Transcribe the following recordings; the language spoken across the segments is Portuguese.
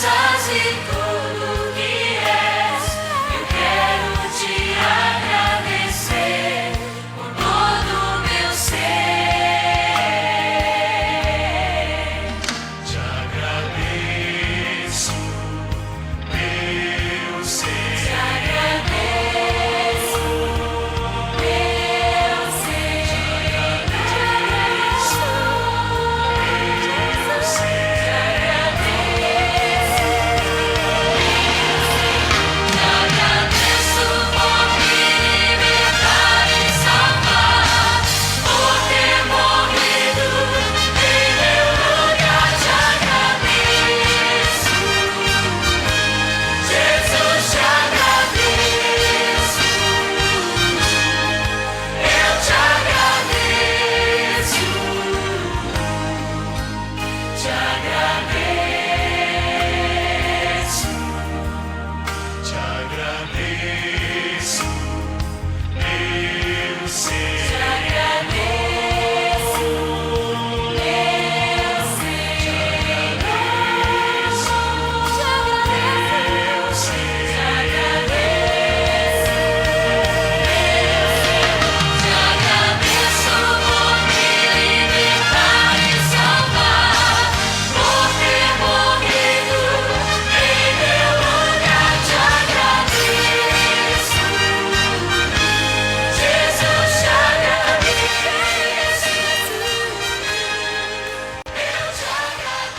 forças e tudo que és. Eu quero te agradecer com todo o meu ser. Te agradeço, meu ser. Te agradeço, meu ser. Te agradeço, meu ser. Te agradeço por me libertar e salvar, por ter morrido em meu lugar. Te agradeço, Jesus, te agradeço. Eu te agradeço, te agradeço. Te agradeço, meu ser. Te agradeço, meu ser. Te agradeço, meu ser. Te agradeço, te agradeço por me libertar e salvar, por ter morrido em meu lugar. Te agradeço, Jesus, te agradeço.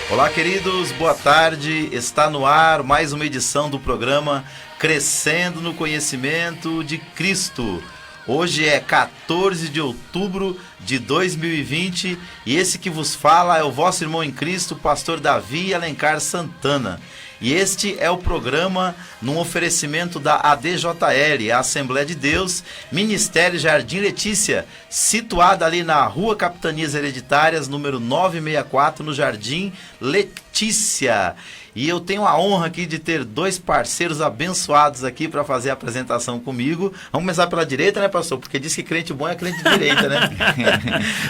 Olá, queridos, boa tarde. Está no ar mais uma edição do programa Crescendo no Conhecimento de Cristo. Hoje é 14 de outubro de 2020 e esse que vos fala é o vosso irmão em Cristo, pastor Davi Alencar Santana. E este é o programa num oferecimento da ADJL, a Assembleia de Deus, Ministério Jardim Letícia, situada ali na Rua Capitanias Hereditárias, número 964, no Jardim Letícia. E eu tenho a honra aqui de ter dois parceiros abençoados aqui para fazer a apresentação comigo. Vamos começar pela direita, né, pastor? Porque diz que crente bom é crente de direita, né?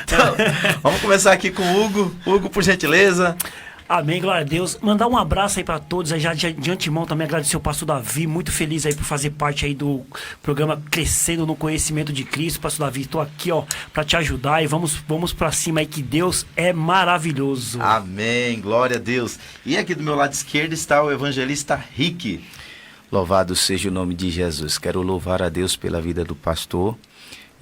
Então, vamos começar aqui com o Hugo. Hugo, por gentileza. Amém, glória a Deus. Mandar um abraço aí para todos, aí já de antemão também agradecer ao pastor Davi, muito feliz aí por fazer parte aí do programa Crescendo no Conhecimento de Cristo. Pastor Davi, estou aqui, ó, para te ajudar e vamos para cima aí, que Deus é maravilhoso. Amém, glória a Deus. E aqui do meu lado esquerdo está o evangelista Rick. Louvado seja o nome de Jesus. Quero louvar a Deus pela vida do pastor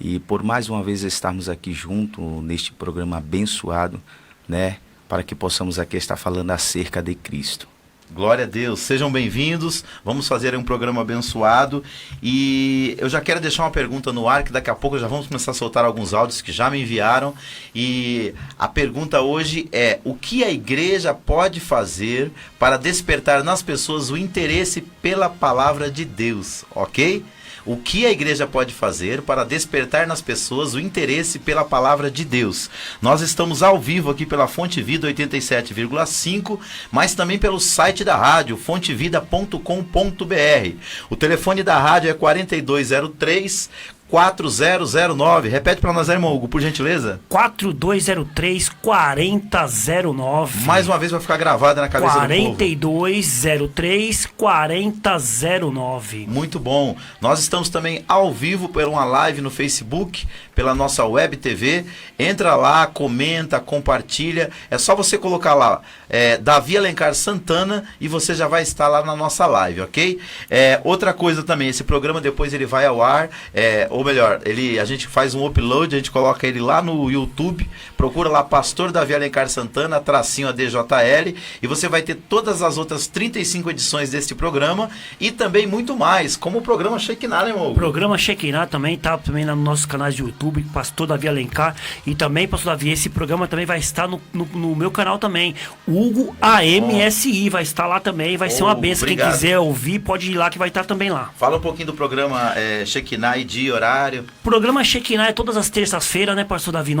e por mais uma vez estarmos aqui junto neste programa abençoado, né? Para que possamos aqui estar falando acerca de Cristo. Glória a Deus, sejam bem-vindos, vamos fazer um programa abençoado e eu já quero deixar uma pergunta no ar, que daqui a pouco já vamos começar a soltar alguns áudios que já me enviaram, e a pergunta hoje é: o que a igreja pode fazer para despertar nas pessoas o interesse pela palavra de Deus, ok? O que a igreja pode fazer para despertar nas pessoas o interesse pela palavra de Deus? Nós estamos ao vivo aqui pela Fonte Vida 87,5, mas também pelo site da rádio, fontevida.com.br. O telefone da rádio é 4203 4009. Repete para nós, irmão Hugo, por gentileza. 4203-4009. Mais uma vez vai ficar gravada na cabeça do povo. 4203-4009. Muito bom. Nós estamos também ao vivo por uma live no Facebook, pela nossa web TV. Entra lá, comenta, compartilha. É só você colocar lá Davi Alencar Santana e você já vai estar lá na nossa live, ok? Outra coisa também, esse programa depois ele vai ao ar, ou melhor, a gente faz um upload, a gente coloca ele lá no YouTube, procura lá Pastor Davi Alencar Santana, tracinho ADJL, e você vai ter todas as outras 35 edições deste programa e também muito mais, como o programa Shekinah, né, irmão? O programa Shekinah também tá também no nosso canal de YouTube, Pastor Davi Alencar, e também, Pastor Davi, esse programa também vai estar no meu canal também, Hugo AMSI, vai estar lá também, vai ser uma benção. Obrigado. Quem quiser ouvir, pode ir lá que vai estar também lá. Fala um pouquinho do programa Shekinah e de horário horário. Programa Shekinah é todas as terças-feiras, né, pastor Davi?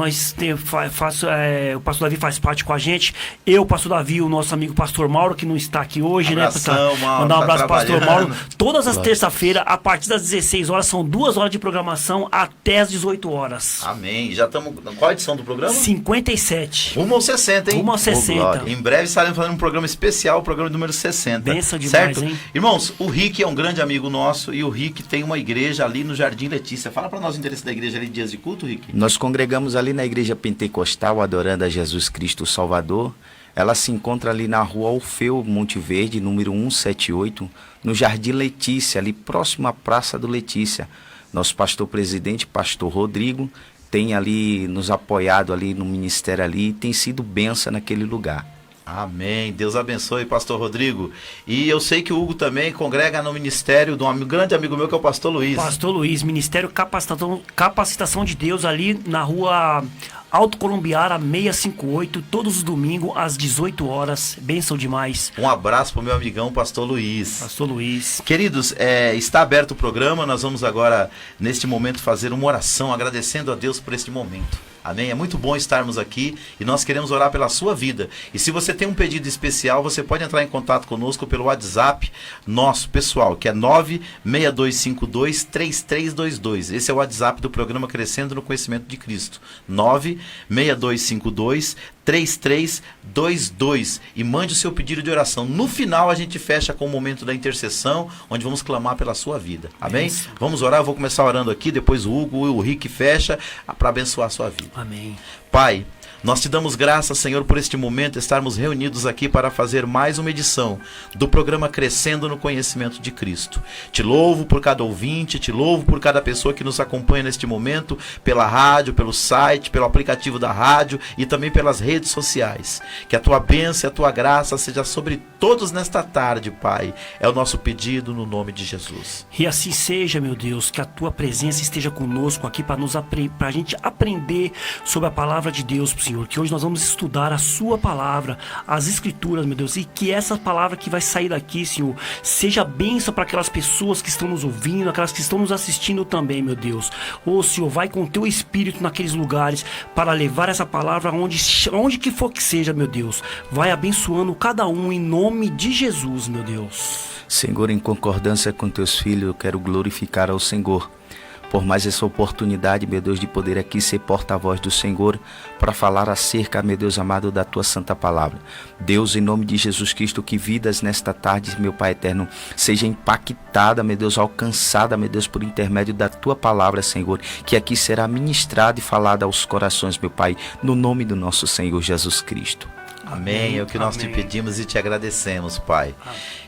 O pastor Davi faz parte com a gente. Eu, pastor Davi, o nosso amigo pastor Mauro, que não está aqui hoje, Abração, né? Mauro, Mandar um tá abraço pro pastor trabalhando. Mauro. Todas as terças-feiras, a partir das 16 horas, são 2 horas de programação até as 18 horas. Amém. Já estamos. Qual a edição do programa? 57. Rumo aos 60, hein? Rumo aos 60. glória. Em breve estaremos fazendo um programa especial, o programa número 60. Benção demais, certo? hein? Irmãos, o Rick é um grande amigo nosso e o Rick tem uma igreja ali no Jardim Letícia. Fala para nós o endereço da igreja ali de dias de culto, Rick. Nós congregamos ali na Igreja Pentecostal, adorando a Jesus Cristo Salvador. Ela se encontra ali na rua Alfeu Monte Verde, número 178, no Jardim Letícia, ali próximo à Praça do Letícia. Nosso pastor presidente, pastor Rodrigo, tem ali nos apoiado ali no ministério ali e tem sido bênção naquele lugar. Amém. Deus abençoe, pastor Rodrigo. E eu sei que o Hugo também congrega no ministério de um grande amigo meu que é o pastor Luiz. Pastor Luiz, Ministério Capacitação de Deus, ali na rua Alto Columbiara 658, todos os domingos às 18 horas. Bênção demais. Um abraço pro meu amigão, pastor Luiz. Pastor Luiz. Queridos, está aberto o programa. Nós vamos agora, neste momento, fazer uma oração agradecendo a Deus por este momento. Amém? É muito bom estarmos aqui e nós queremos orar pela sua vida. E se você tem um pedido especial, você pode entrar em contato conosco pelo WhatsApp nosso, pessoal, que é 962523322. Esse é o WhatsApp do programa Crescendo no Conhecimento de Cristo. 962523322. E mande o seu pedido de oração. No final a gente fecha com o momento da intercessão, onde vamos clamar pela sua vida. Amém? Isso. Vamos orar, eu vou começar orando aqui, depois o Hugo e o Rick fecha para abençoar a sua vida. Amém. Pai, nós te damos graças, Senhor, por este momento, estarmos reunidos aqui para fazer mais uma edição do programa Crescendo no Conhecimento de Cristo. Te louvo por cada ouvinte, te louvo por cada pessoa que nos acompanha neste momento, pela rádio, pelo site, pelo aplicativo da rádio e também pelas redes sociais. Que a tua bênção e a tua graça seja sobre todos nesta tarde, Pai. É o nosso pedido no nome de Jesus. E assim seja, meu Deus, que a tua presença esteja conosco aqui para a gente aprender sobre a palavra de Deus, Senhor. Que hoje nós vamos estudar a sua palavra, as escrituras, meu Deus, e que essa palavra que vai sair daqui, Senhor, seja bênção para aquelas pessoas que estão nos ouvindo, aquelas que estão nos assistindo também, meu Deus. Ô, Senhor, vai com teu espírito naqueles lugares para levar essa palavra onde que for que seja, meu Deus. Vai abençoando cada um em nome de Jesus, meu Deus. Senhor, em concordância com teus filhos, eu quero glorificar ao Senhor por mais essa oportunidade, meu Deus, de poder aqui ser porta-voz do Senhor para falar acerca, meu Deus amado, da tua santa palavra. Deus, em nome de Jesus Cristo, que vidas nesta tarde, meu Pai eterno, seja impactada, meu Deus, alcançada, meu Deus, por intermédio da tua palavra, Senhor, que aqui será ministrada e falada aos corações, meu Pai, no nome do nosso Senhor Jesus Cristo. Amém. É o que nós te Amém. pedimos e te agradecemos, Pai.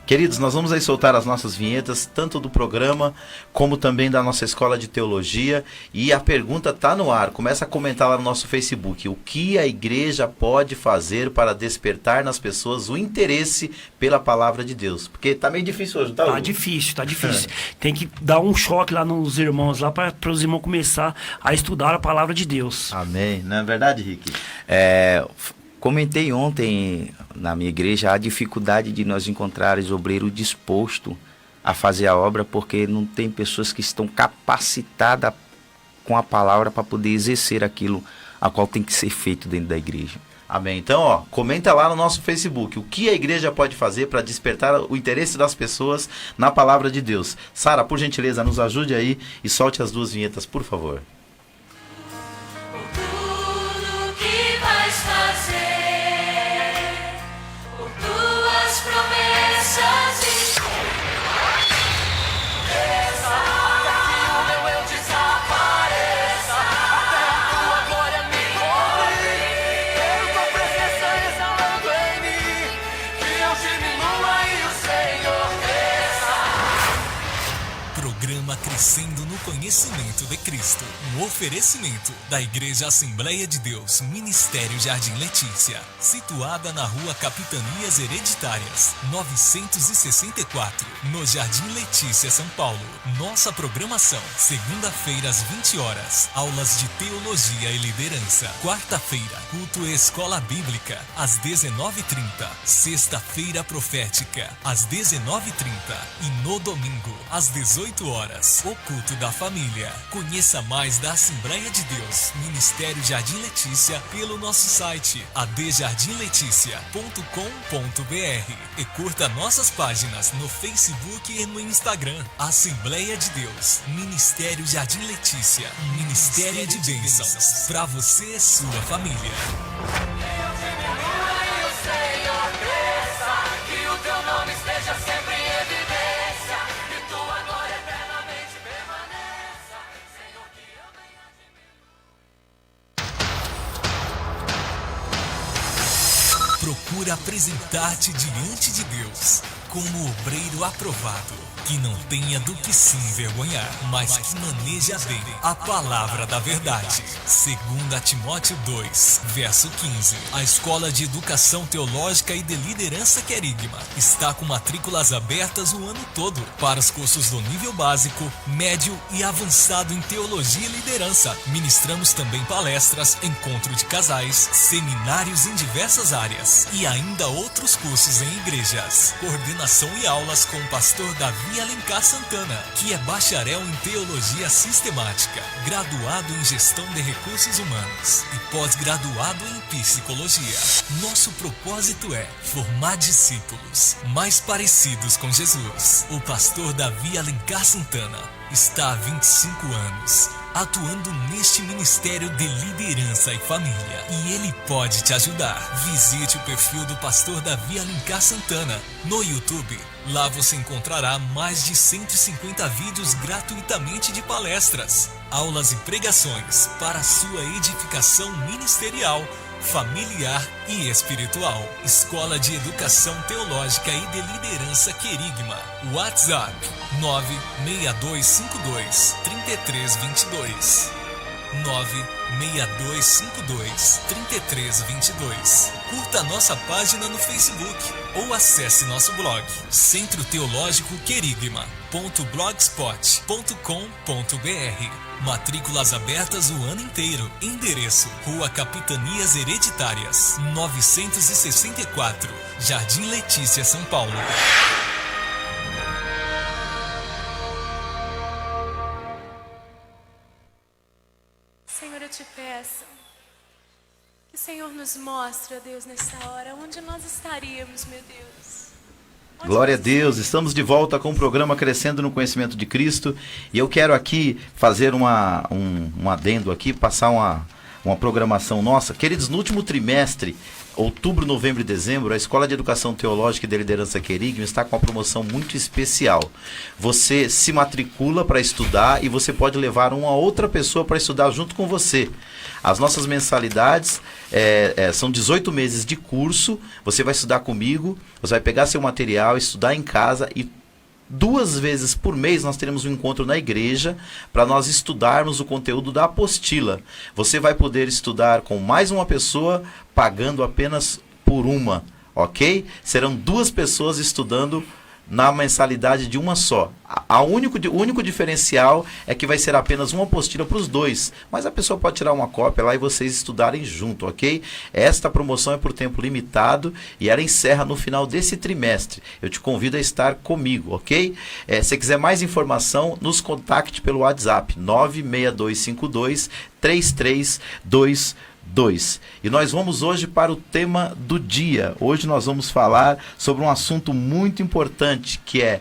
Queridos, nós vamos aí soltar as nossas vinhetas, tanto do programa, como também da nossa escola de teologia. E a pergunta está no ar. Começa a comentar lá no nosso Facebook. O que a igreja pode fazer para despertar nas pessoas o interesse pela palavra de Deus? Porque tá meio difícil hoje, não tá? Tá Hugo? difícil, tá difícil. Tem que dar um choque lá nos irmãos, lá para os irmãos começar a estudar a palavra de Deus. Amém. Não é verdade, Rick? Comentei ontem na minha igreja a dificuldade de nós encontrarmos obreiro disposto a fazer a obra, porque não tem pessoas que estão capacitadas com a palavra para poder exercer aquilo a qual tem que ser feito dentro da igreja. Amém. Então, comenta lá no nosso Facebook. O que a igreja pode fazer para despertar o interesse das pessoas na palavra de Deus? Sara, por gentileza, nos ajude aí e solte as duas vinhetas, por favor. Tudo que vais fazer, por tuas promessas e Programa Crescendo no Conhecimento de Cristo. Um oferecimento da Igreja Assembleia de Deus, Ministério Jardim Letícia, situada na Rua Capitanias Hereditárias, 964, no Jardim Letícia, São Paulo. Nossa programação: segunda-feira às 20 horas, aulas de teologia e liderança. Quarta-feira, culto e escola bíblica, às 19h30. Sexta-feira profética, às 19h30. E no domingo, às 18 horas, horas, o culto da família. Conheça mais da Assembleia de Deus, Ministério Jardim Letícia, pelo nosso site adjardimleticia.com.br e curta nossas páginas no Facebook e no Instagram. Assembleia de Deus, Ministério Jardim Letícia, Ministério de Bênçãos, para você e sua família. Procura apresentar-te diante de Deus como obreiro aprovado, que não tenha do que se envergonhar, mas que maneja bem a palavra da verdade. 2 Timóteo 2, verso 15. A Escola de Educação Teológica e de Liderança Querigma está com matrículas abertas o ano todo para os cursos do nível básico, médio e avançado em Teologia e Liderança. Ministramos também palestras, encontro de casais, seminários em diversas áreas e ainda outros cursos em igrejas. Coordenação e aulas com o pastor Davi Alencar Santana, que é bacharel em Teologia Sistemática, graduado em Gestão de Recursos Humanos e pós-graduado em Psicologia. Nosso propósito é formar discípulos mais parecidos com Jesus. O pastor Davi Alencar Santana está há 25 anos atuando neste ministério de liderança e família, e ele pode te ajudar. Visite o perfil do pastor Davi Alencar Santana no YouTube. Lá você encontrará mais de 150 vídeos gratuitamente de palestras, aulas e pregações para a sua edificação ministerial, familiar e espiritual. Escola de Educação Teológica e de Liderança Querigma. WhatsApp 96252-3322. 96252-3322. Curta nossa página no Facebook ou acesse nosso blog Centro Teológico Querigma.blogspot.com.br. Matrículas abertas o ano inteiro. Endereço: Rua Capitanias Hereditárias, 964, Jardim Letícia, São Paulo. Senhor, eu te peço que o Senhor nos mostre, ó Deus, nessa hora, onde nós estaríamos, meu Deus. Glória a Deus, estamos de volta com o programa Crescendo no Conhecimento de Cristo, e eu quero aqui fazer um adendo aqui, passar uma programação nossa. Queridos, no último trimestre, outubro, novembro e dezembro, a Escola de Educação Teológica e de Liderança Querigma está com uma promoção muito especial. Você se matricula para estudar e você pode levar uma outra pessoa para estudar junto com você. As nossas mensalidades são 18 meses de curso. Você vai estudar comigo, você vai pegar seu material, estudar em casa, e 2 vezes por mês nós teremos um encontro na igreja para nós estudarmos o conteúdo da apostila. Você vai poder estudar com mais uma pessoa, pagando apenas por uma, ok? Serão 2 pessoas estudando na mensalidade de uma só. O único diferencial é que vai ser apenas uma apostila para os 2, mas a pessoa pode tirar uma cópia lá e vocês estudarem junto, ok? Esta promoção é por tempo limitado e ela encerra no final desse trimestre. Eu te convido a estar comigo, ok? Se quiser mais informação, nos contacte pelo WhatsApp 96252-3322. E nós vamos hoje para o tema do dia. Hoje nós vamos falar sobre um assunto muito importante, que é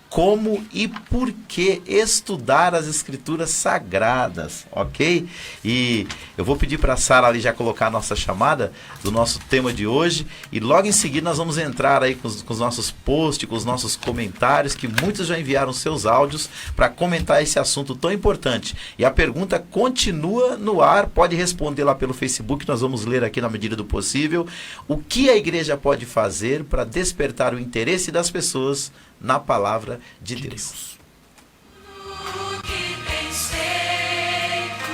como e por que estudar as Escrituras Sagradas, ok? E eu vou pedir para a Sara ali já colocar a nossa chamada do nosso tema de hoje, e logo em seguida nós vamos entrar aí com os nossos posts, com os nossos comentários, que muitos já enviaram seus áudios para comentar esse assunto tão importante. E a pergunta continua no ar, pode responder lá pelo Facebook, nós vamos ler aqui na medida do possível. O que a igreja pode fazer para despertar o interesse das pessoas na palavra de Deus? O que tens feito,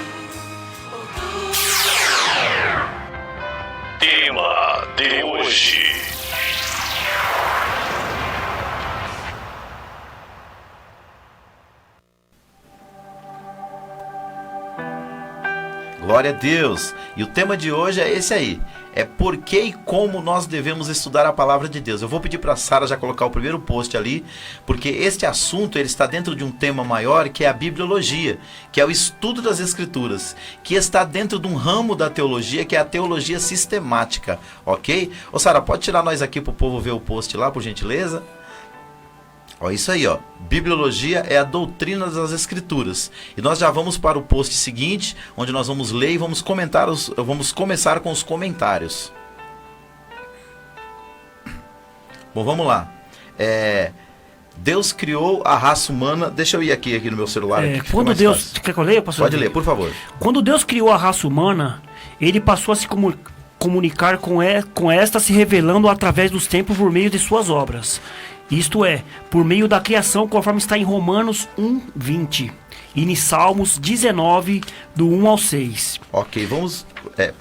Tema de hoje. Glória a Deus. E o tema de hoje é esse aí. É por que e como nós devemos estudar a palavra de Deus. Eu vou pedir para a Sara já colocar o primeiro post ali, porque este assunto ele está dentro de um tema maior, que é a bibliologia, que é o estudo das escrituras, que está dentro de um ramo da teologia, que é a teologia sistemática, ok? Ô Sara, pode tirar nós aqui para o povo ver o post lá, por gentileza? Ó, isso aí, ó. Bibliologia é a doutrina das escrituras. E nós já vamos para o post seguinte, onde nós vamos ler e vamos começar com os comentários. Bom, vamos lá. Deus criou a raça humana. Deixa eu ir aqui no meu celular. Aqui, quando Deus... Quer que eu leia, pastor? Pode ler, por favor. Quando Deus criou a raça humana, ele passou a se comunicar com esta, se revelando através dos tempos por meio de suas obras. Isto é, por meio da criação, conforme está em Romanos 1:20 e em Salmos 19, do 1 ao 6. Ok, vamos...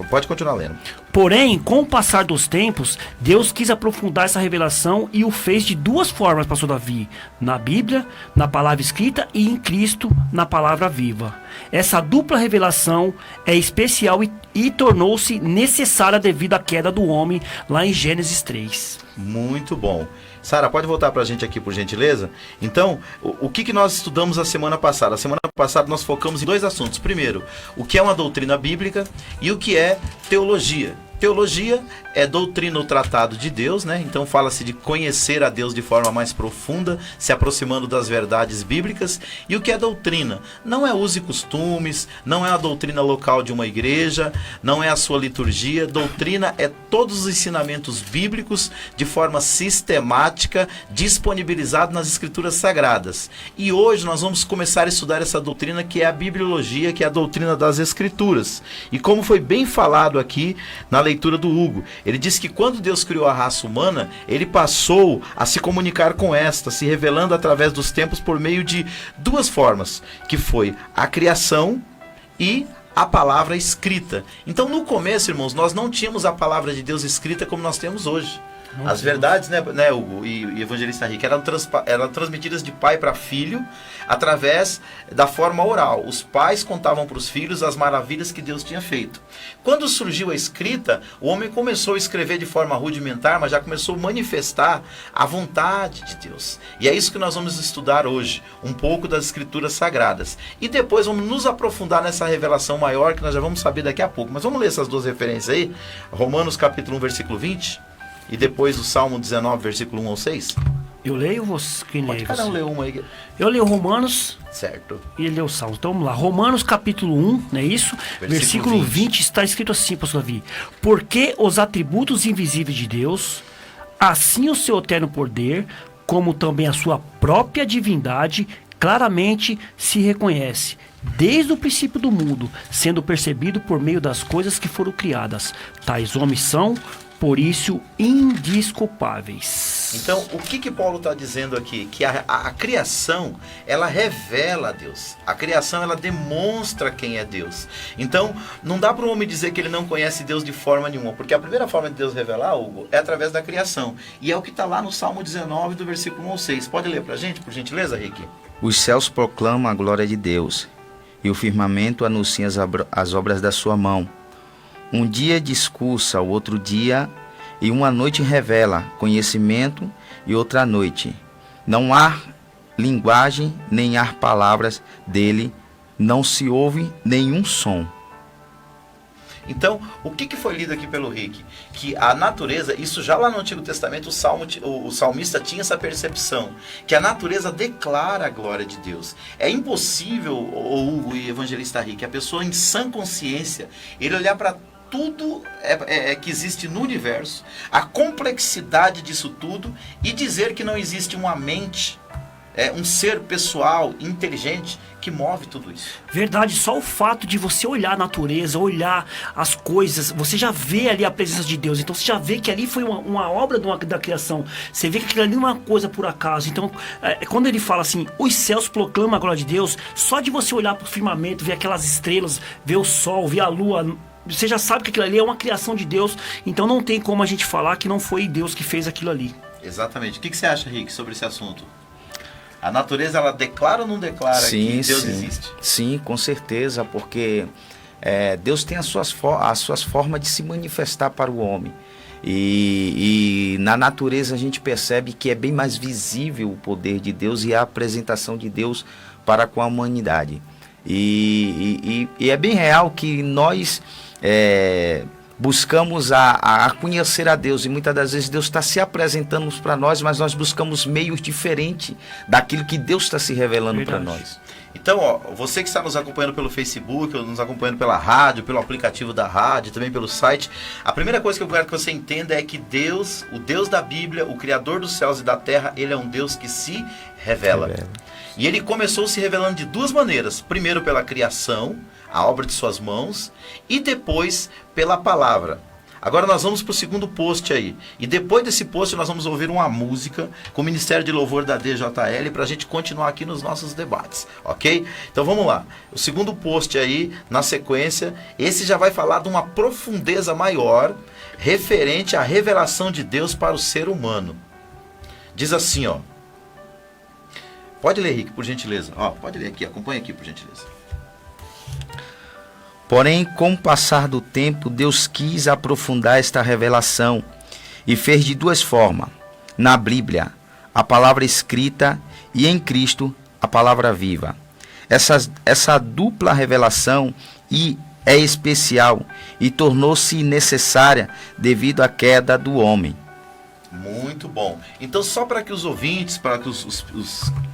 pode continuar lendo. Porém, com o passar dos tempos, Deus quis aprofundar essa revelação e o fez de duas formas, pastor Davi: na Bíblia, na palavra escrita, e em Cristo, na palavra viva. Essa dupla revelação é especial e tornou-se necessária devido à queda do homem, lá em Gênesis 3. Muito bom. Sara, pode voltar para a gente aqui, por gentileza? Então, o que nós estudamos a semana passada? A semana passada nós focamos em dois assuntos. Primeiro, o que é uma doutrina bíblica e o que é teologia. Teologia é doutrina ou tratado de Deus, né? Então fala-se de conhecer a Deus de forma mais profunda, se aproximando das verdades bíblicas. E o que é doutrina? Não é uso e costumes, não é a doutrina local de uma igreja, não é a sua liturgia. Doutrina é todos os ensinamentos bíblicos de forma sistemática, disponibilizado nas escrituras sagradas. E hoje nós vamos começar a estudar essa doutrina que é a bibliologia, que é a doutrina das escrituras. E como foi bem falado aqui na leitura do Hugo, ele disse que quando Deus criou a raça humana, ele passou a se comunicar com esta, se revelando através dos tempos por meio de duas formas, que foi a criação e a palavra escrita. Então no começo, irmãos, nós não tínhamos a palavra de Deus escrita como nós temos hoje. As verdades, né, Hugo e Evangelista Rick, eram transmitidas de pai para filho através da forma oral. Os pais contavam para os filhos as maravilhas que Deus tinha feito. Quando surgiu a escrita, o homem começou a escrever de forma rudimentar, mas já começou a manifestar a vontade de Deus. E é isso que nós vamos estudar hoje, um pouco das escrituras sagradas. E depois vamos nos aprofundar nessa revelação maior, que nós já vamos saber daqui a pouco. Mas vamos ler essas duas referências aí. Romanos capítulo 1, versículo 20. E depois o Salmo 19, versículo 1 ao 6. Eu leio você? Quem Pode lê? cada um ler uma aí. Eu leio Romanos. Certo. E ele leu o Salmo. Então vamos lá. Romanos capítulo 1, não é isso? Versículo 20 está escrito assim, pastor Davi: porque os atributos invisíveis de Deus, assim o seu eterno poder, como também a sua própria divindade, claramente se reconhece, desde o princípio do mundo, sendo percebido por meio das coisas que foram criadas. Tais homens são, por isso, indesculpáveis. Então, o que Paulo está dizendo aqui? Que a criação, ela revela a Deus. A criação, ela demonstra quem é Deus. Então, não dá para o homem dizer que ele não conhece Deus de forma nenhuma, porque a primeira forma de Deus revelar, Hugo, é através da criação. E é o que está lá no Salmo 19, do versículo 1 ao 6. Pode ler para a gente, por gentileza, Rick? Os céus proclamam a glória de Deus, e o firmamento anuncia as obras da sua mão. Um dia discursa, o outro dia, e uma noite revela conhecimento, e outra noite. Não há linguagem, nem há palavras dele, não se ouve nenhum som. Então, o que foi lido aqui pelo Rick? Que a natureza, isso já lá no Antigo Testamento, o salmista tinha essa percepção, que a natureza declara a glória de Deus. É impossível, o evangelista Rick, a pessoa em sã consciência, ele olhar para tudo que existe no universo, a complexidade disso tudo, e dizer que não existe uma mente, um ser pessoal, inteligente, que move tudo isso. Verdade, só o fato de você olhar a natureza, olhar as coisas, você já vê ali a presença de Deus. Então você já vê que ali foi uma obra da criação. Você vê que aquilo ali não é uma coisa por acaso. Então, quando ele fala assim, os céus proclamam a glória de Deus, só de você olhar para o firmamento, ver aquelas estrelas, ver o sol, ver a lua, você já sabe que aquilo ali é uma criação de Deus. Então não tem como a gente falar que não foi Deus que fez aquilo ali. Exatamente. O que você acha, Rick, sobre esse assunto? A natureza, ela declara ou não declara que Deus existe? Sim, com certeza, porque Deus tem as suas formas de se manifestar para o homem. E na natureza a gente percebe que é bem mais visível o poder de Deus e a apresentação de Deus para com a humanidade. E é bem real que nós buscamos a conhecer a Deus, e muitas das vezes Deus está se apresentando para nós, mas nós buscamos meios diferentes daquilo que Deus está se revelando para nós. Então, ó, você que está nos acompanhando pelo Facebook, ou nos acompanhando pela rádio, pelo aplicativo da rádio, também pelo site, a primeira coisa que eu quero que você entenda é que Deus, o Deus da Bíblia, o Criador dos céus e da terra, Ele é um Deus que se revela. E Ele começou se revelando de duas maneiras. Primeiro pela criação, a obra de suas mãos, e depois pela palavra. Agora nós vamos para o segundo post aí. E depois desse post nós vamos ouvir uma música com o Ministério de Louvor da DJL para a gente continuar aqui nos nossos debates, ok? Então vamos lá. O segundo post aí, na sequência, esse já vai falar de uma profundeza maior referente à revelação de Deus para o ser humano. Diz assim, ó. Pode ler, Henrique, por gentileza. Ó, pode ler aqui, acompanha aqui, por gentileza. Porém, com o passar do tempo, Deus quis aprofundar esta revelação e fez de duas formas. Na Bíblia, a palavra escrita, e em Cristo, a palavra viva. Essa dupla revelação é especial e tornou-se necessária devido à queda do homem. Muito bom. Então, só para que os ouvintes, para que os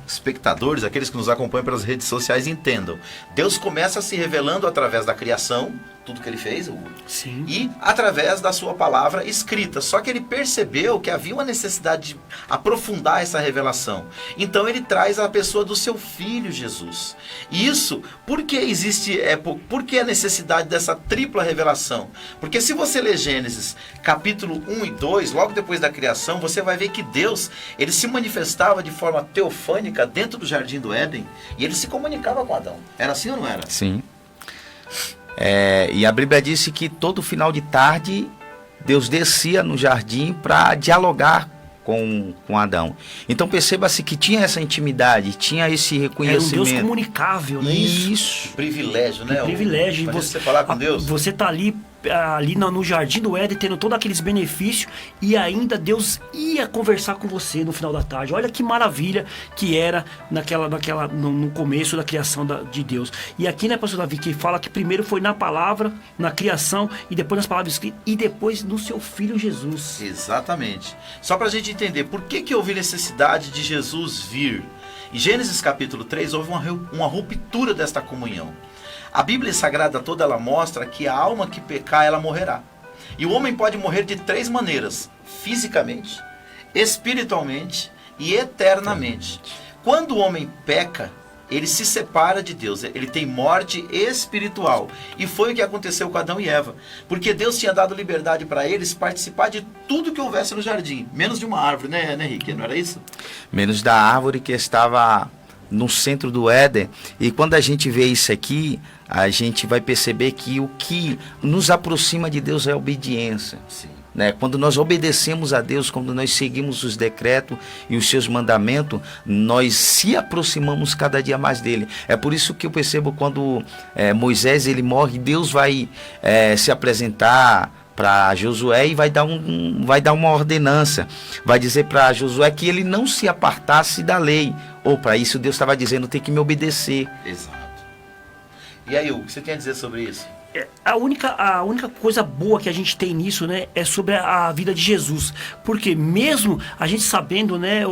espectadores, aqueles que nos acompanham pelas redes sociais entendam, Deus começa se revelando através da criação, tudo que Ele fez, Sim. e através da sua palavra escrita. Só que Ele percebeu que havia uma necessidade de aprofundar essa revelação. Então Ele traz a pessoa do seu Filho Jesus. E isso, por que a necessidade dessa tripla revelação? Porque se você ler Gênesis capítulo 1 e 2, logo depois da criação, você vai ver que Deus, Ele se manifestava de forma teofânica dentro do Jardim do Éden, e Ele se comunicava com Adão. Era assim ou não era? Sim. E a Bíblia disse que todo final de tarde Deus descia no jardim para dialogar com Adão. Então perceba-se que tinha essa intimidade, tinha esse reconhecimento. Era um Deus comunicável, né? Isso. Que privilégio, né? Que privilégio. Imagina você falar com Deus. Você tá ali no Jardim do Éden, tendo todos aqueles benefícios, e ainda Deus ia conversar com você no final da tarde. Olha que maravilha que era no começo da criação de Deus. E aqui, né, pastor Davi, que fala que primeiro foi na palavra, na criação, e depois nas palavras escritas, e depois no seu Filho Jesus. Exatamente. Só para a gente entender, por que houve necessidade de Jesus vir? Em Gênesis capítulo 3, houve uma ruptura desta comunhão. A Bíblia Sagrada toda, ela mostra que a alma que pecar, ela morrerá. E o homem pode morrer de três maneiras: fisicamente, espiritualmente e eternamente. Quando o homem peca, ele se separa de Deus, ele tem morte espiritual. E foi o que aconteceu com Adão e Eva. Porque Deus tinha dado liberdade para eles participar de tudo que houvesse no jardim, menos de uma árvore, né, Henrique? Não era isso? Menos da árvore que estava no centro do Éden. E quando a gente vê isso aqui, a gente vai perceber que o que nos aproxima de Deus é a obediência. Sim. Né? Quando nós obedecemos a Deus, quando nós seguimos os decretos e os seus mandamentos, nós se aproximamos cada dia mais dele. É por isso que eu percebo quando Moisés ele morre, Deus vai se apresentar para Josué e vai dar uma ordenança. Vai dizer para Josué que ele não se apartasse da lei. Ou para isso Deus estava dizendo, tem que me obedecer. Exato. E aí, Hugo, o que você tem a dizer sobre isso? A única coisa boa que a gente tem nisso, né, é sobre a vida de Jesus. Porque mesmo a gente sabendo, né,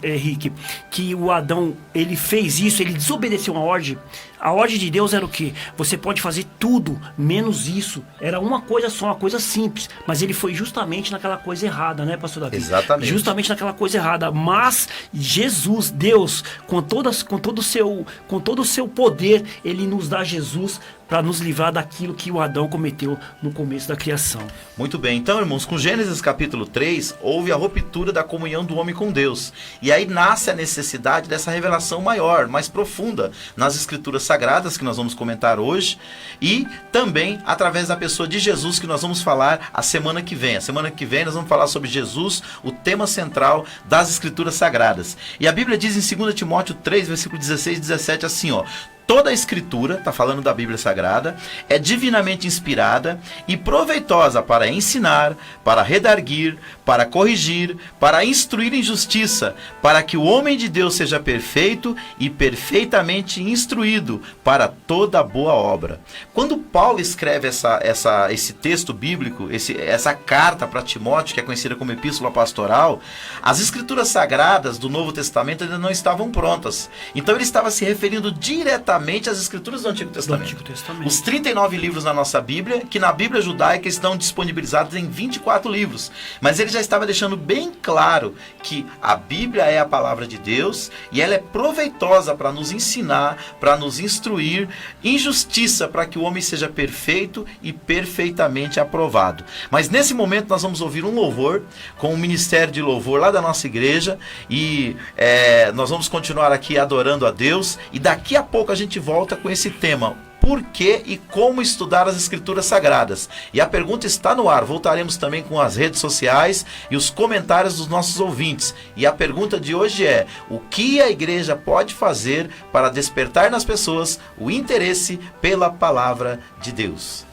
Henrique, que o Adão, ele fez isso, ele desobedeceu uma ordem. A ordem de Deus era o quê? Você pode fazer tudo, menos isso. Era uma coisa só, uma coisa simples. Mas ele foi justamente naquela coisa errada, né, pastor Davi? Exatamente. Justamente naquela coisa errada. Mas Jesus, Deus, com todo o seu poder, ele nos dá Jesus para nos livrar daquilo que o Adão cometeu no começo da criação. Muito bem, então, irmãos, com Gênesis capítulo 3, houve a ruptura da comunhão do homem com Deus. E aí nasce a necessidade dessa revelação maior, mais profunda, nas Escrituras Sagradas, que nós vamos comentar hoje, e também através da pessoa de Jesus, que nós vamos falar a semana que vem. A semana que vem nós vamos falar sobre Jesus, o tema central das Escrituras Sagradas. E a Bíblia diz em 2 Timóteo 3, versículo 16 e 17 assim, ó: toda a Escritura, está falando da Bíblia Sagrada, é divinamente inspirada e proveitosa para ensinar, para redarguir, para corrigir, para instruir em justiça, para que o homem de Deus seja perfeito e perfeitamente instruído para toda boa obra. Quando Paulo escreve esse texto bíblico, essa carta para Timóteo, que é conhecida como Epístola Pastoral, as Escrituras Sagradas do Novo Testamento ainda não estavam prontas. Então ele estava se referindo diretamente às Escrituras do Antigo Testamento. Os 39 livros na nossa Bíblia, que na Bíblia judaica estão disponibilizados em 24 livros. Mas ele já estava deixando bem claro que a Bíblia é a palavra de Deus e ela é proveitosa para nos ensinar, para nos instruir em justiça, para que o homem seja perfeito e perfeitamente aprovado. Mas nesse momento nós vamos ouvir um louvor com o Ministério de Louvor lá da nossa igreja e nós vamos continuar aqui adorando a Deus e daqui a pouco a gente volta com esse tema: por que e como estudar as Escrituras Sagradas? E a pergunta está no ar. Voltaremos também com as redes sociais e os comentários dos nossos ouvintes. E a pergunta de hoje é: o que a igreja pode fazer para despertar nas pessoas o interesse pela palavra de Deus?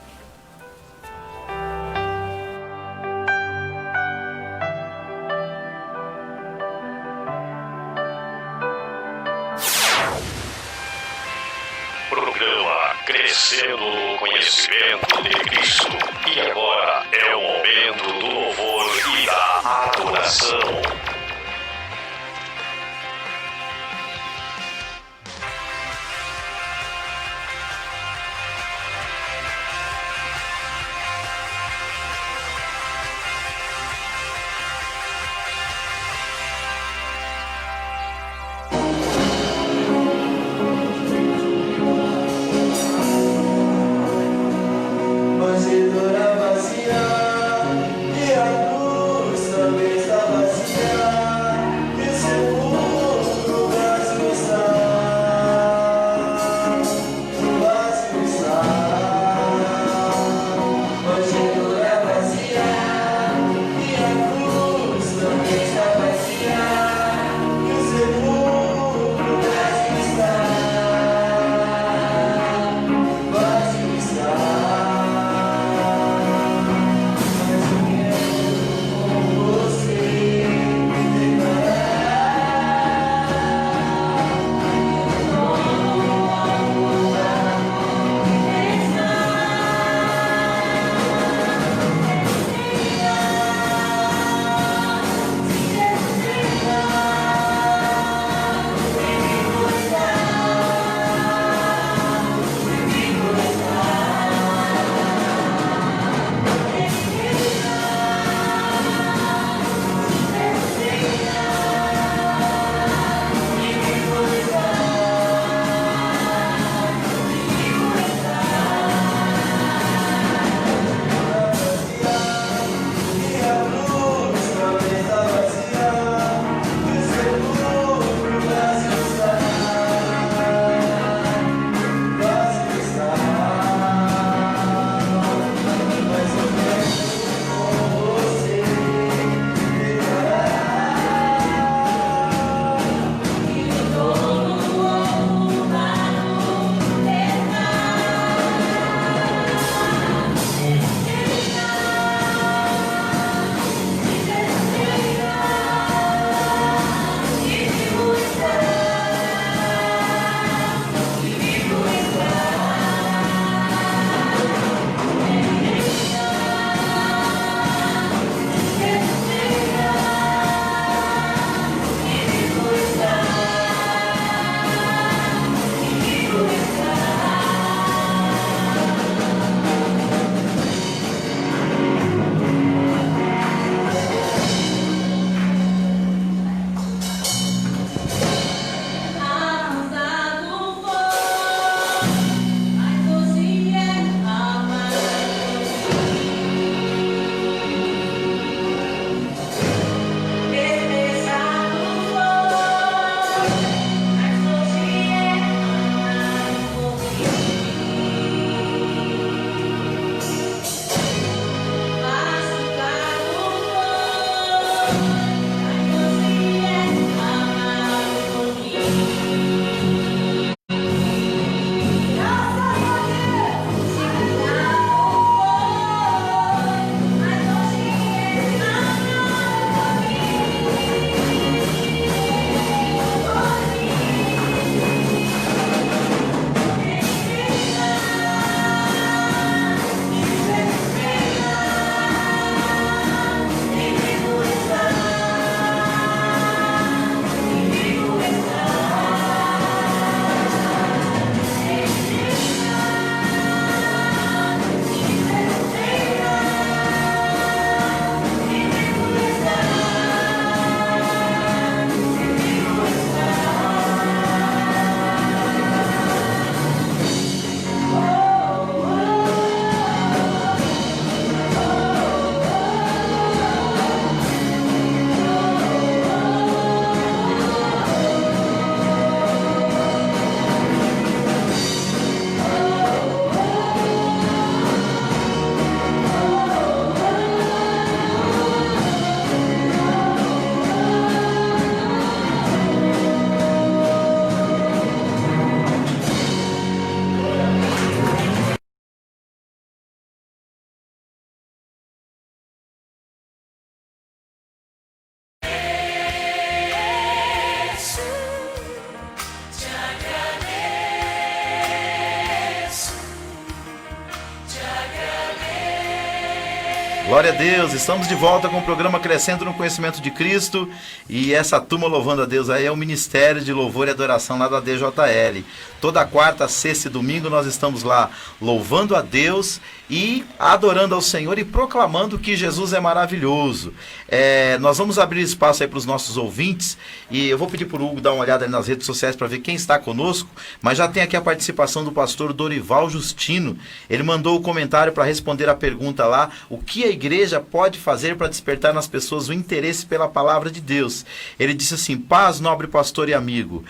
Crescendo no conhecimento de Cristo. E agora é o momento do louvor e da adoração. Vazia, e a cruz também está vazia. Glória a Deus, estamos de volta com o programa Crescendo no Conhecimento de Cristo. E essa turma louvando a Deus aí é o Ministério de Louvor e Adoração lá da DJL. Toda quarta, sexta e domingo nós estamos lá louvando a Deus e adorando ao Senhor e proclamando que Jesus é maravilhoso. Nós vamos abrir espaço aí para os nossos ouvintes e eu vou pedir para o Hugo dar uma olhada aí nas redes sociais para ver quem está conosco, mas já tem aqui a participação do pastor Dorival Justino. Ele mandou o comentário para responder a pergunta lá: o que a igreja pode fazer para despertar nas pessoas o interesse pela palavra de Deus? Ele disse assim: paz, nobre pastor e amigo.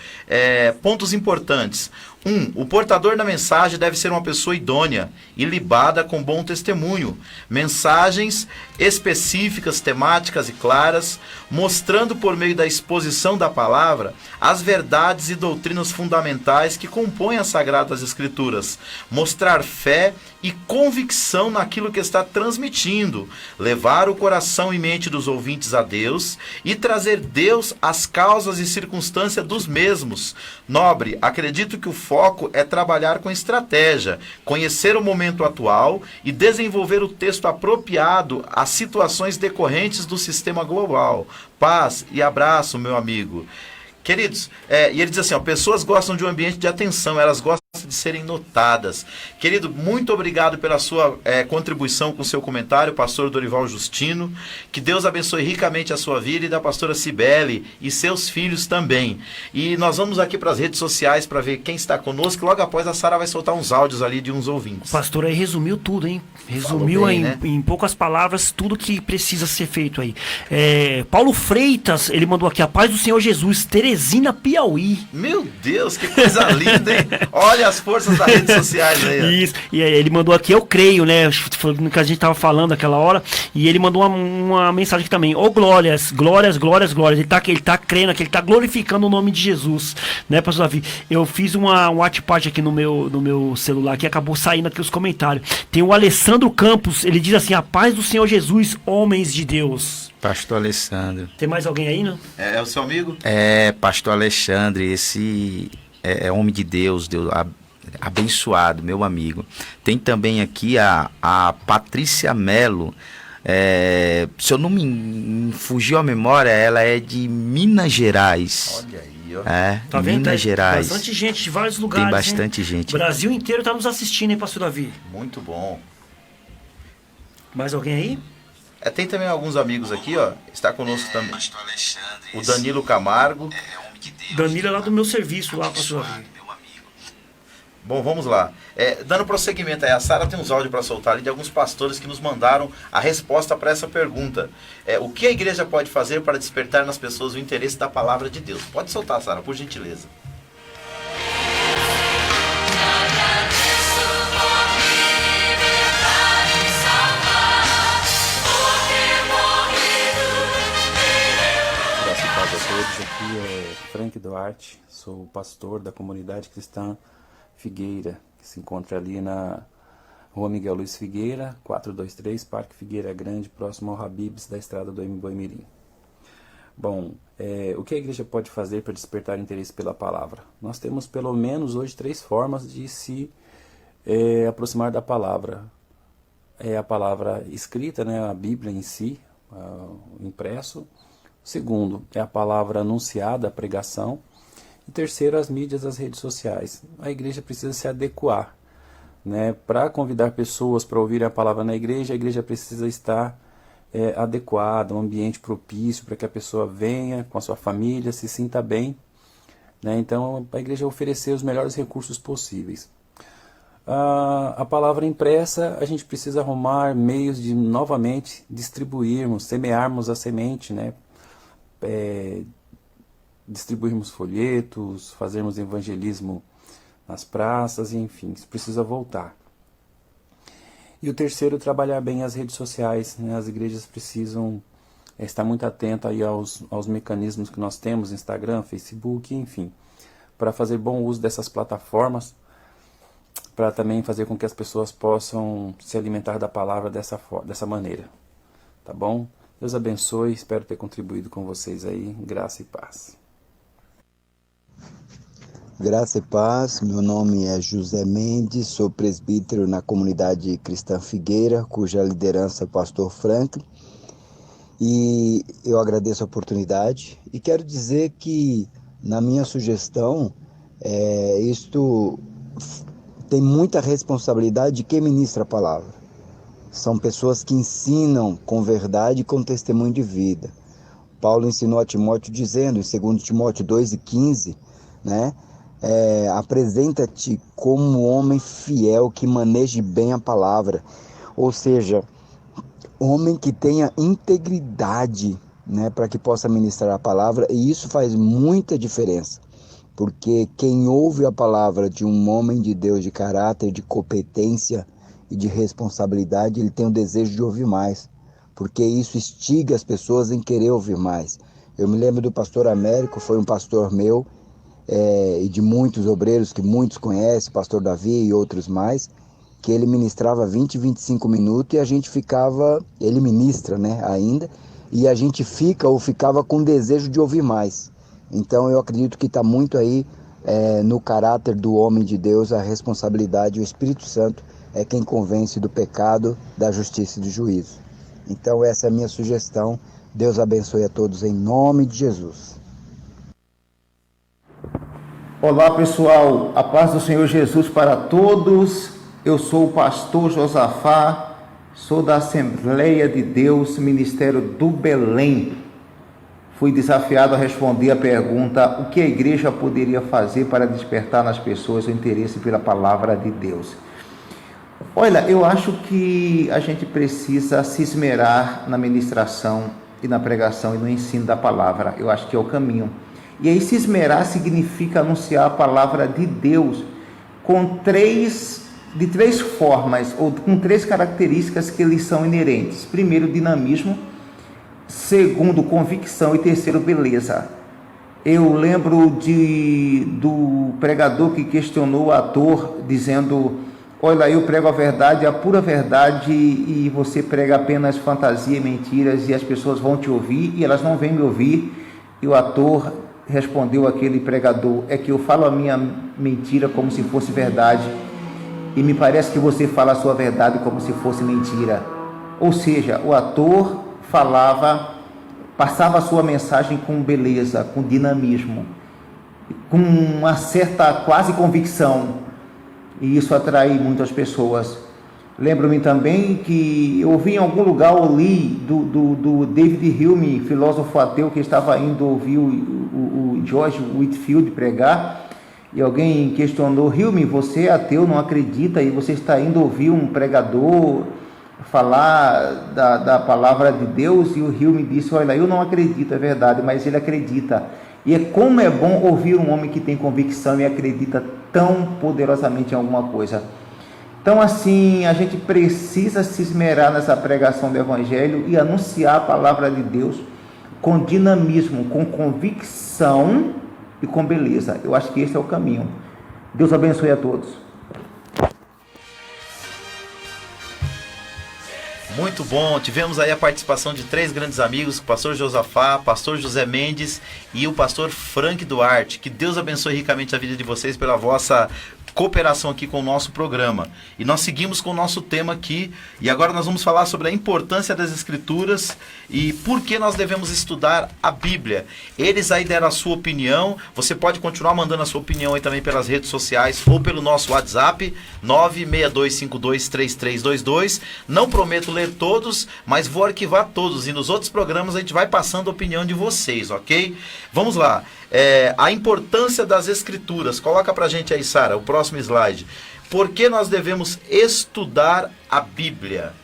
Pontos importantes. 1. O portador da mensagem deve ser uma pessoa idônea, ilibada com bom testemunho. Mensagens específicas, temáticas e claras, mostrando por meio da exposição da palavra as verdades e doutrinas fundamentais que compõem as Sagradas Escrituras. Mostrar fé e convicção naquilo que está transmitindo. Levar o coração e mente dos ouvintes a Deus e trazer Deus às causas e circunstâncias dos mesmos. Nobre, acredito que o foco é trabalhar com estratégia, conhecer o momento atual e desenvolver o texto apropriado às situações decorrentes do sistema global. Paz e abraço, meu amigo. Queridos, e ele diz assim, pessoas gostam de um ambiente de atenção, elas gostam de serem notadas. Querido, muito obrigado pela sua contribuição com o seu comentário, pastor Dorival Justino. Que Deus abençoe ricamente a sua vida e da pastora Cibele e seus filhos também. E nós vamos aqui para as redes sociais para ver quem está conosco. Logo após a Sara vai soltar uns áudios ali de uns ouvintes. O pastor aí resumiu tudo, hein? Resumiu bem, né? em poucas palavras tudo que precisa ser feito aí. Paulo Freitas, ele mandou aqui: a paz do Senhor Jesus, Teresina, Piauí. Meu Deus, que coisa linda, hein? Olha as forças das redes sociais aí. Ó. Isso, e aí ele mandou aqui: eu creio, né? No que a gente tava falando naquela hora. E ele mandou uma mensagem aqui também: glórias, glórias, glórias, glórias. Ele tá crendo aqui, ele tá glorificando o nome de Jesus, né, pastor Davi? Eu fiz um WhatsApp aqui no meu celular que acabou saindo aqui os comentários. Tem o Alessandro Campos, ele diz assim: a paz do Senhor Jesus, homens de Deus. Pastor Alessandro. Tem mais alguém aí, não? É o seu amigo? Pastor Alexandre, esse é homem de Deus, abençoado, meu amigo. Tem também aqui a Patrícia Melo. Se eu não me fugiu a memória, ela é de Minas Gerais. Olha aí, ó. Tá vendo? Minas Gerais. Bastante gente de vários lugares. Tem bastante gente. O Brasil inteiro tá nos assistindo, hein, pastor Davi? Muito bom. Mais alguém aí? Tem também alguns amigos aqui, ó. Está conosco também o Danilo Camargo. Danilo é lá do meu serviço, lá, pastor Davi. Bom, vamos lá. Dando prosseguimento aí, a Sara tem uns áudios para soltar ali de alguns pastores que nos mandaram a resposta para essa pergunta. O que a igreja pode fazer para despertar nas pessoas o interesse da palavra de Deus? Pode soltar, Sara, por gentileza. Aqui é Frank Duarte, sou pastor da comunidade cristã Figueira, que se encontra ali na Rua Miguel Luiz Figueira, 423, Parque Figueira Grande, próximo ao Habib's da estrada do Boi-Mirim. Bom, o que a igreja pode fazer para despertar interesse pela palavra? Nós temos pelo menos hoje 3 formas de se aproximar da palavra. A palavra escrita, né, a Bíblia em si, o impresso. Segundo, é a palavra anunciada, a pregação. E terceiro, as mídias, as redes sociais. A igreja precisa se adequar, né? Para convidar pessoas para ouvir a palavra na igreja, a igreja precisa estar adequada, um ambiente propício para que a pessoa venha com a sua família, se sinta bem, né? Então, a igreja oferecer os melhores recursos possíveis. A palavra impressa, a gente precisa arrumar meios de novamente distribuirmos, semearmos a semente, né? Distribuirmos folhetos, fazermos evangelismo nas praças, e enfim, isso precisa voltar. E o terceiro, trabalhar bem as redes sociais, né? As igrejas precisam estar muito atentas aí aos mecanismos que nós temos, Instagram, Facebook, enfim, para fazer bom uso dessas plataformas, para também fazer com que as pessoas possam se alimentar da palavra dessa maneira, tá bom? Deus abençoe, espero ter contribuído com vocês aí, graça e paz. Graça e paz, meu nome é José Mendes, sou presbítero na comunidade cristã Figueira, cuja liderança é o pastor Frank, e eu agradeço a oportunidade e quero dizer que, na minha sugestão, isto tem muita responsabilidade de quem ministra a palavra. São pessoas que ensinam com verdade e com testemunho de vida. Paulo ensinou a Timóteo dizendo, em 2 Timóteo 2:15, né? Apresenta-te como um homem fiel que maneje bem a palavra, ou seja, homem que tenha integridade, né, para que possa ministrar a palavra, e isso faz muita diferença, porque quem ouve a palavra de um homem de Deus de caráter, de competência e de responsabilidade, ele tem o desejo de ouvir mais, porque isso instiga as pessoas em querer ouvir mais. Eu me lembro do pastor Américo, foi um pastor meu, e de muitos obreiros que muitos conhecem, pastor Davi e outros mais, que ele ministrava 20, 25 minutos e a gente ficava, ele ministra, né, ainda, e a gente ficava com desejo de ouvir mais. Então eu acredito que está muito aí no caráter do homem de Deus, a responsabilidade, o Espírito Santo é quem convence do pecado, da justiça e do juízo. Então essa é a minha sugestão. Deus abençoe a todos em nome de Jesus. Olá pessoal, a paz do Senhor Jesus para todos. Eu sou o pastor Josafá, sou da Assembleia de Deus, Ministério do Belém. Fui desafiado a responder a pergunta: o que a igreja poderia fazer para despertar nas pessoas o interesse pela palavra de Deus? Olha, eu acho que a gente precisa se esmerar na ministração e na pregação e no ensino da palavra. Eu acho que é o caminho. E aí se esmerar significa anunciar a palavra de Deus de três formas, ou com três características que lhes são inerentes. Primeiro, dinamismo. Segundo, convicção. E terceiro, beleza. Eu lembro do pregador que questionou o ator, dizendo: olha, eu prego a verdade, a pura verdade, e você prega apenas fantasia e mentiras, e as pessoas vão te ouvir, e elas não vêm me ouvir. E o ator respondeu aquele pregador: é que eu falo a minha mentira como se fosse verdade, e me parece que você fala a sua verdade como se fosse mentira. Ou seja, o ator passava a sua mensagem com beleza, com dinamismo, com uma certa quase convicção, e isso atrai muitas pessoas. Lembro-me também que eu ouvi em algum lugar, ou li do David Hume, filósofo ateu, que estava indo ouvir o George Whitefield pregar, e alguém questionou: Hume, você é ateu, não acredita, e você está indo ouvir um pregador falar da palavra de Deus? E o Hume disse: olha, eu não acredito, é verdade, mas ele acredita. E como é bom ouvir um homem que tem convicção e acredita tão poderosamente em alguma coisa. Então, assim, a gente precisa se esmerar nessa pregação do Evangelho e anunciar a palavra de Deus com dinamismo, com convicção e com beleza. Eu acho que esse é o caminho. Deus abençoe a todos. Muito bom, tivemos aí a participação de três grandes amigos, o pastor Josafá, pastor José Mendes e o pastor Frank Duarte. Que Deus abençoe ricamente a vida de vocês pela vossa cooperação aqui com o nosso programa. E nós seguimos com o nosso tema aqui, e agora nós vamos falar sobre a importância das Escrituras e por que nós devemos estudar a Bíblia. Eles aí deram a sua opinião, você pode continuar mandando a sua opinião aí também pelas redes sociais ou pelo nosso WhatsApp, 962523322. Não prometo ler todos, mas vou arquivar todos, e nos outros programas a gente vai passando a opinião de vocês, ok? Vamos lá. A importância das Escrituras. Coloca pra gente aí, Sara, o próximo slide. Por que nós devemos estudar a Bíblia?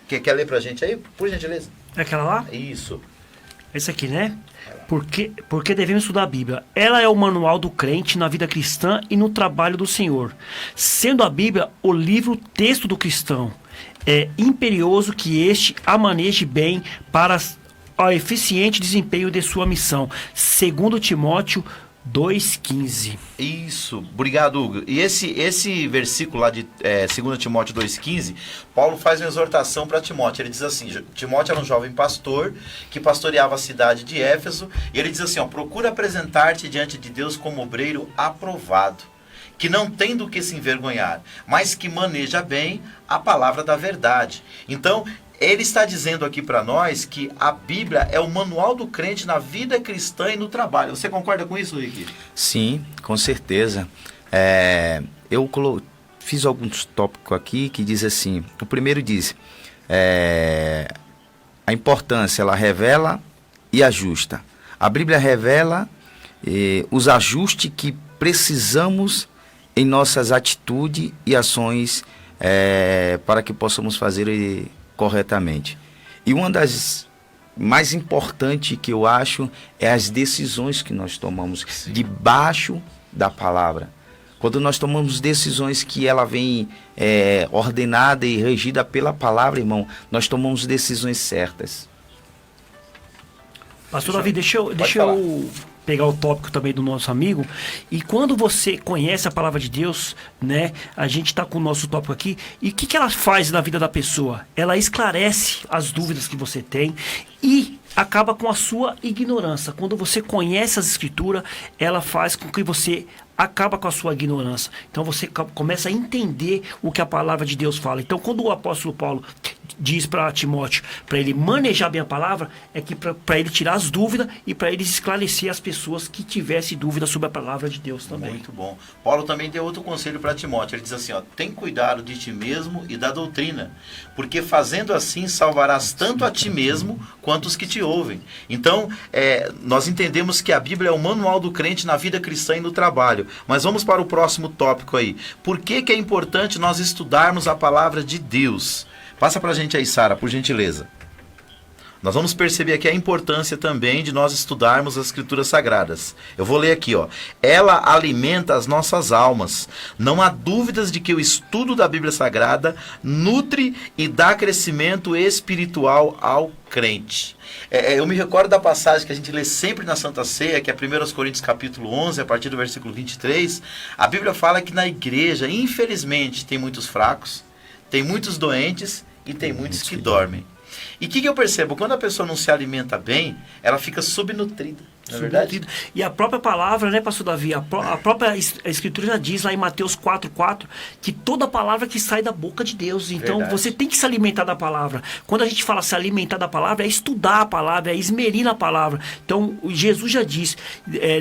Quer ler pra gente aí, por gentileza? É aquela lá? Isso. Esse aqui, né? Por que devemos estudar a Bíblia? Ela é o manual do crente na vida cristã e no trabalho do Senhor. Sendo a Bíblia o livro-texto do cristão, é imperioso que este a maneje bem para ao eficiente desempenho de sua missão. Segundo Timóteo 2,15. Isso, obrigado, Hugo. E esse versículo lá de 2 Timóteo 2,15, Paulo faz uma exortação para Timóteo. Ele diz assim, Timóteo era um jovem pastor que pastoreava a cidade de Éfeso, e ele diz assim, ó, procura apresentar-te diante de Deus como obreiro aprovado, que não tem do que se envergonhar, mas que maneja bem a palavra da verdade. Então, ele está dizendo aqui para nós que a Bíblia é o manual do crente na vida cristã e no trabalho. Você concorda com isso, Rick? Sim, com certeza. Eu fiz alguns tópicos aqui que diz assim, o primeiro diz, a importância, ela revela e ajusta. A Bíblia revela os ajustes que precisamos em nossas atitudes e ações para que possamos fazer corretamente. E uma das mais importantes que eu acho é as decisões que nós tomamos debaixo da palavra. Quando nós tomamos decisões que ela vem ordenada e regida pela palavra, irmão, nós tomamos decisões certas. Pastor Davi, deixa eu pegar o tópico também do nosso amigo. E quando você conhece a palavra de Deus, né? A gente está com o nosso tópico aqui. E o que ela faz na vida da pessoa? Ela esclarece as dúvidas que você tem e acaba com a sua ignorância. Quando você conhece as escrituras, ela faz com que você acaba com a sua ignorância. Então você começa a entender o que a palavra de Deus fala. Então quando o apóstolo Paulo diz para Timóteo, para ele manejar bem a palavra, é que para ele tirar as dúvidas e para ele esclarecer as pessoas que tivessem dúvida sobre a palavra de Deus também. Muito bom. Paulo também deu outro conselho para Timóteo. Ele diz assim, ó, tem cuidado de ti mesmo e da doutrina, porque fazendo assim salvarás tanto a ti mesmo quanto os que te ouvem. Então, nós entendemos que a Bíblia é o manual do crente na vida cristã e no trabalho. Mas vamos para o próximo tópico aí. Por que é importante nós estudarmos a palavra de Deus? Passa para a gente aí, Sara, por gentileza. Nós vamos perceber aqui a importância também de nós estudarmos as Escrituras Sagradas. Eu vou ler aqui, ó. Ela alimenta as nossas almas. Não há dúvidas de que o estudo da Bíblia Sagrada nutre e dá crescimento espiritual ao crente. Eu me recordo da passagem que a gente lê sempre na Santa Ceia, que é 1 Coríntios capítulo 11, a partir do versículo 23. A Bíblia fala que na igreja, infelizmente, tem muitos fracos, tem muitos doentes e tem muitos que dormem. E o que eu percebo? Quando a pessoa não se alimenta bem, ela fica subnutrida. Não é verdade? E a própria palavra, né, pastor Davi? A própria Escritura já diz lá em Mateus 4,4 que toda palavra que sai da boca de Deus. Então você tem que se alimentar da palavra. Quando a gente fala se alimentar da palavra, é estudar a palavra, é esmerir na palavra. Então Jesus já diz,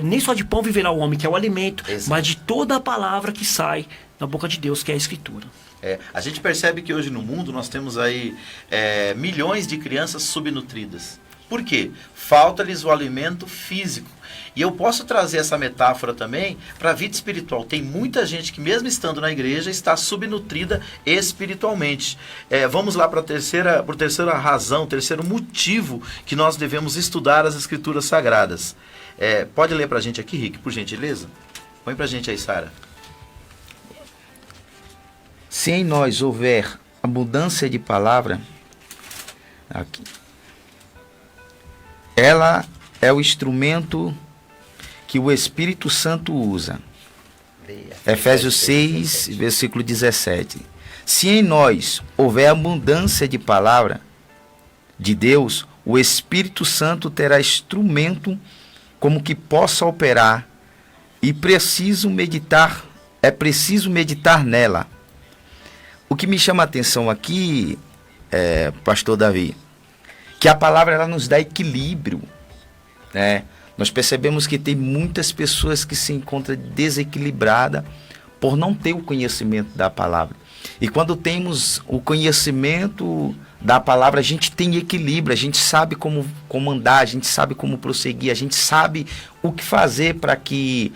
nem só de pão viverá o homem, que é o alimento, mas de toda a palavra que sai da boca de Deus, que é a Escritura. A gente percebe que hoje no mundo nós temos aí milhões de crianças subnutridas. Por quê? Falta-lhes o alimento físico. E eu posso trazer essa metáfora também para a vida espiritual. Tem muita gente que mesmo estando na igreja está subnutrida espiritualmente. Vamos lá para a terceira razão, terceiro motivo que nós devemos estudar as Escrituras Sagradas. Pode ler para a gente aqui, Rick, por gentileza? Põe para a gente aí, Sara. Se em nós houver abundância de palavra, aqui, ela é o instrumento que o Espírito Santo usa. Efésios 6, versículo 17. Se em nós houver abundância de palavra de Deus, o Espírito Santo terá instrumento como que possa operar e é preciso meditar nela. O que me chama a atenção aqui, pastor Davi, que a palavra ela nos dá equilíbrio, né? Nós percebemos que tem muitas pessoas que se encontram desequilibradas por não ter o conhecimento da palavra. E quando temos o conhecimento da palavra, a gente tem equilíbrio, a gente sabe como andar, a gente sabe como prosseguir, a gente sabe o que fazer para que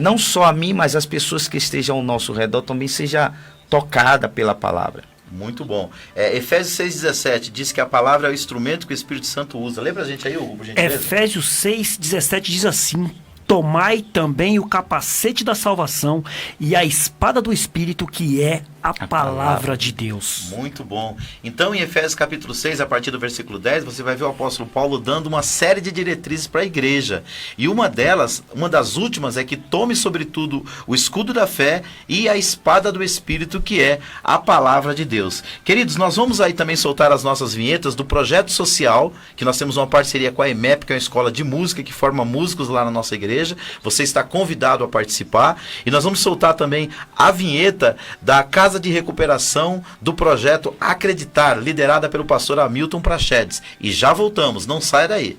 não só a mim, mas as pessoas que estejam ao nosso redor também sejam tocada pela palavra. Muito bom. Efésios 6,17 diz que a palavra é o instrumento que o Espírito Santo usa. Lembra a gente aí, Hugo, por gentileza? Efésios 6,17 diz assim: tomai também o capacete da salvação e a espada do Espírito, que é a palavra de Deus. Muito bom. Então, em Efésios capítulo 6, a partir do versículo 10, você vai ver o apóstolo Paulo dando uma série de diretrizes para a igreja. E uma das últimas é que tome sobretudo o escudo da fé e a espada do Espírito, que é a palavra de Deus. Queridos, nós vamos aí também soltar as nossas vinhetas do projeto social, que nós temos uma parceria com a EMEP, que é uma escola de música que forma músicos lá na nossa igreja. Você está convidado a participar. E nós vamos soltar também a vinheta da Casa de Recuperação do projeto Acreditar, liderada pelo pastor Hamilton Prachedes. E já voltamos, não saia daí.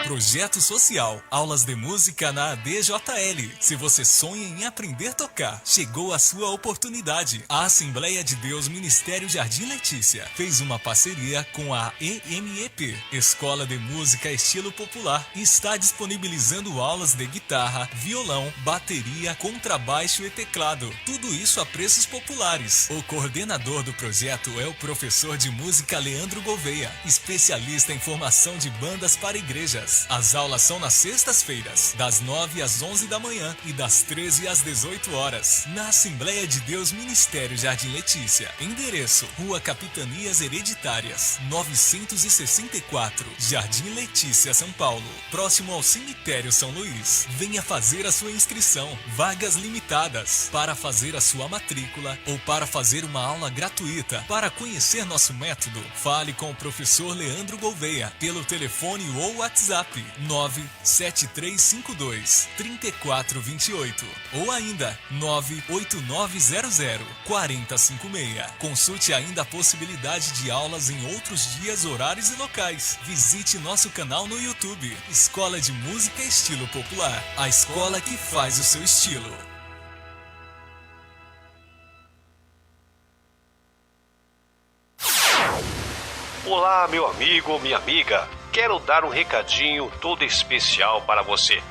Projeto Social, aulas de música na ADJL. Se você sonha em aprender a tocar, chegou a sua oportunidade. A Assembleia de Deus Ministério Jardim Letícia fez uma parceria com a EMEP, Escola de Música Estilo Popular, e está disponibilizando aulas de guitarra, violão, bateria, contrabaixo e teclado. Tudo isso a preços populares. O coordenador do projeto é o professor de música Leandro Gouveia, especialista em formação de bandas para igrejas. As aulas são nas sextas-feiras, das 9 às 11 da manhã e das 13 às 18 horas, na Assembleia de Deus Ministério Jardim Letícia. Endereço: Rua Capitanias Hereditárias, 964, Jardim Letícia, São Paulo, próximo ao Cemitério São Luís. Venha fazer a sua inscrição. Vagas limitadas. Para fazer a sua matrícula ou para fazer uma aula gratuita. Para conhecer nosso método, fale com o professor Leandro Gouveia pelo telefone ou WhatsApp 97352-3428 ou ainda 98900-4056. Consulte ainda a possibilidade de aulas em outros dias, horários e locais. Visite nosso canal no YouTube, Escola de Música Estilo Popular, a escola que faz o seu estilo. Olá, meu amigo, minha amiga. Quero dar um recadinho todo especial para você.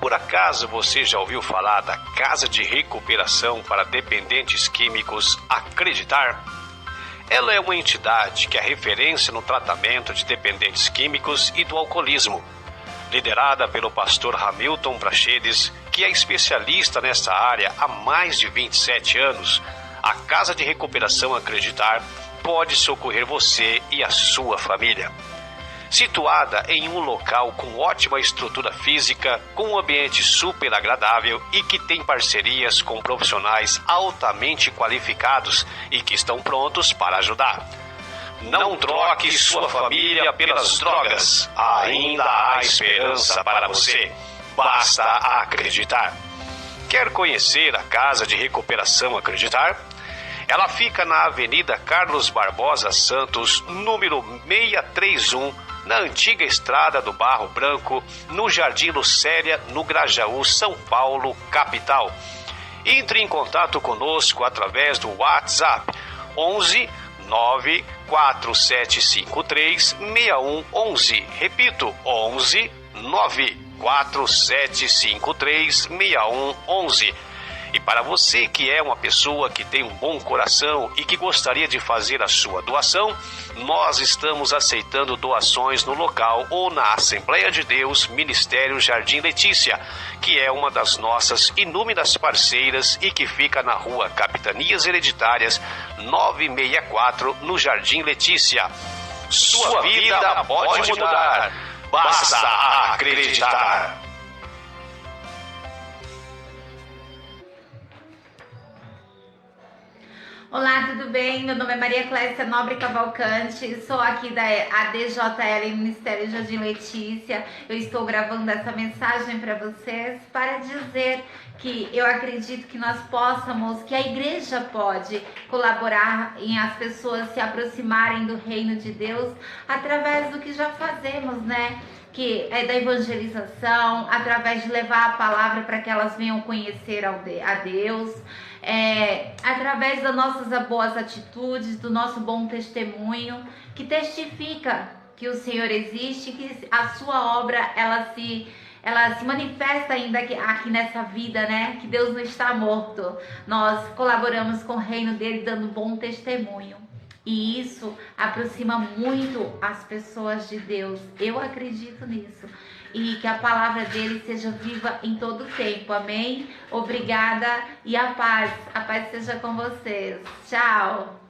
Por acaso você já ouviu falar da Casa de Recuperação para Dependentes Químicos Acreditar? Ela é uma entidade que é referência no tratamento de dependentes químicos e do alcoolismo. Liderada pelo pastor Hamilton Prachedes, que é especialista nessa área há mais de 27 anos, a Casa de Recuperação Acreditar pode socorrer você e a sua família. Situada em um local com ótima estrutura física, com um ambiente super agradável e que tem parcerias com profissionais altamente qualificados e que estão prontos para ajudar. Não troque sua família pelas drogas. Ainda há esperança para você. Basta acreditar. Quer conhecer a Casa de Recuperação Acreditar? Ela fica na Avenida Carlos Barbosa Santos, número 631, na antiga estrada do Barro Branco, no Jardim Lucélia, no Grajaú, São Paulo, capital. Entre em contato conosco através do WhatsApp 11 94753 6111. Repito, 11 94753 6111. E para você que é uma pessoa que tem um bom coração e que gostaria de fazer a sua doação, nós estamos aceitando doações no local ou na Assembleia de Deus Ministério Jardim Letícia, que é uma das nossas inúmeras parceiras e que fica na Rua Capitanias Hereditárias 964, no Jardim Letícia. Sua vida pode mudar. Basta acreditar. Olá, tudo bem? Meu nome é Maria Clécia Nobre Cavalcante, sou aqui da ADJL Ministério Jardim Letícia. Eu estou gravando essa mensagem para vocês para dizer que eu acredito que nós possamos, que a igreja pode colaborar em as pessoas se aproximarem do reino de Deus através do que já fazemos, né? Que é da evangelização, através de levar a palavra para que elas venham conhecer a Deus, através das nossas boas atitudes, do nosso bom testemunho, que testifica que o Senhor existe, que a sua obra ela se manifesta ainda aqui nessa vida, né? Que Deus não está morto. Nós colaboramos com o reino dele dando bom testemunho. E isso aproxima muito as pessoas de Deus. Eu acredito nisso. E que a palavra dele seja viva em todo o tempo. Amém? Obrigada e a paz. A paz seja com vocês. Tchau.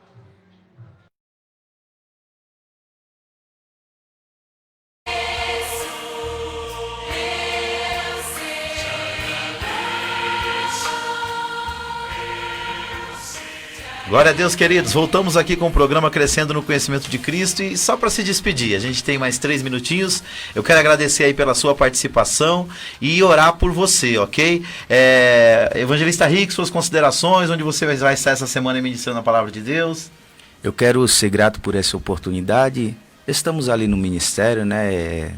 Glória a Deus, queridos. Voltamos aqui com o programa Crescendo no Conhecimento de Cristo. E só para se despedir, a gente tem mais 3 minutinhos. Eu quero agradecer aí pela sua participação e orar por você, ok? Evangelista Rick, suas considerações, onde você vai estar essa semana ministrando a palavra de Deus? Eu quero ser grato por essa oportunidade. Estamos ali no ministério, né?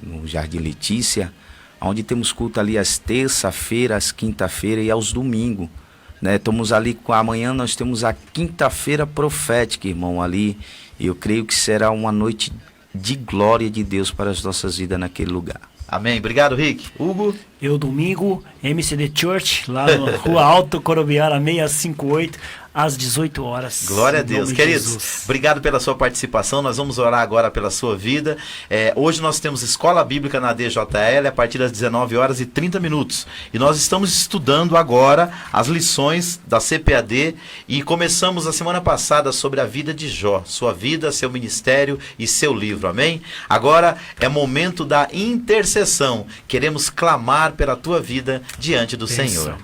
No Jardim Letícia, onde temos culto ali às terça-feiras, às quinta-feiras e aos domingos. Né, estamos ali, amanhã nós temos a quinta-feira profética, irmão, ali. E eu creio que será uma noite de glória de Deus para as nossas vidas naquele lugar. Amém. Obrigado, Rick. Hugo? Eu, domingo, MCD Church, lá na Rua Alto Corobiara 658, às 18 horas. Glória a Deus. Queridos, obrigado pela sua participação. Nós vamos orar agora pela sua vida. Hoje nós temos Escola Bíblica na DJL a partir das 19h30. E nós estamos estudando agora as lições da CPAD e começamos a semana passada sobre a vida de Jó. Sua vida, seu ministério e seu livro. Amém? Agora é momento da intercessão. Queremos clamar pela tua vida diante do Senhor.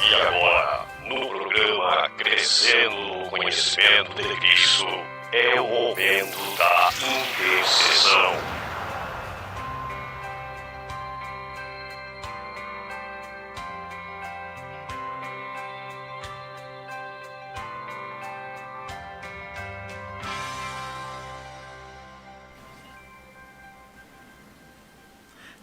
E agora, no programa Crescendo no Conhecimento de Cristo, é o momento da intercessão.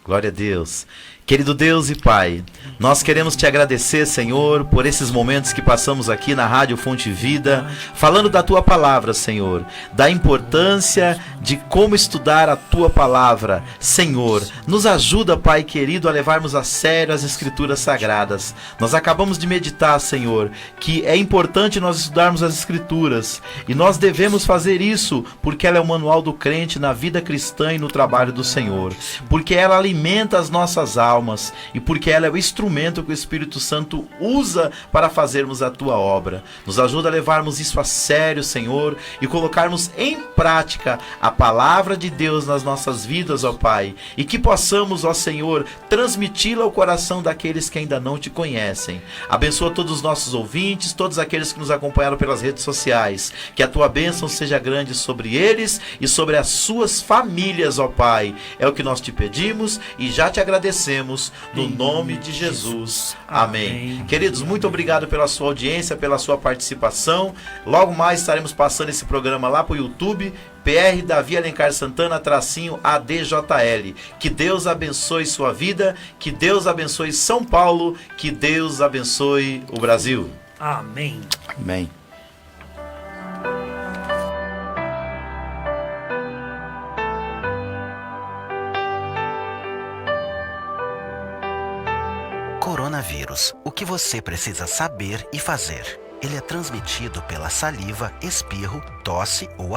Glória a Deus. Querido Deus e Pai, nós queremos te agradecer, Senhor, por esses momentos que passamos aqui na Rádio Fonte Vida, falando da tua palavra, Senhor, da importância de como estudar a tua palavra. Senhor, nos ajuda, Pai querido, a levarmos a sério as Escrituras Sagradas. Nós acabamos de meditar, Senhor, que é importante nós estudarmos as Escrituras, e nós devemos fazer isso porque ela é o manual do crente na vida cristã e no trabalho do Senhor, porque ela alimenta as nossas almas, e porque ela é o instrumento que o Espírito Santo usa para fazermos a tua obra. Nos ajuda a levarmos isso a sério, Senhor, e colocarmos em prática a palavra de Deus nas nossas vidas, ó Pai, e que possamos, ó Senhor, transmiti-la ao coração daqueles que ainda não te conhecem. Abençoa todos os nossos ouvintes, todos aqueles que nos acompanharam pelas redes sociais, que a tua bênção seja grande sobre eles e sobre as suas famílias, ó Pai. É o que nós te pedimos e já te agradecemos. No nome de Jesus. Amém. Queridos, muito obrigado pela sua audiência, pela sua participação. Logo mais estaremos passando esse programa lá para o YouTube, PR Davi Alencar Santana, _ADJL. Que Deus abençoe sua vida, que Deus abençoe São Paulo, que Deus abençoe o Brasil. Amém. Amém. Coronavírus. O que você precisa saber e fazer? Ele é transmitido pela saliva, espirro, tosse ou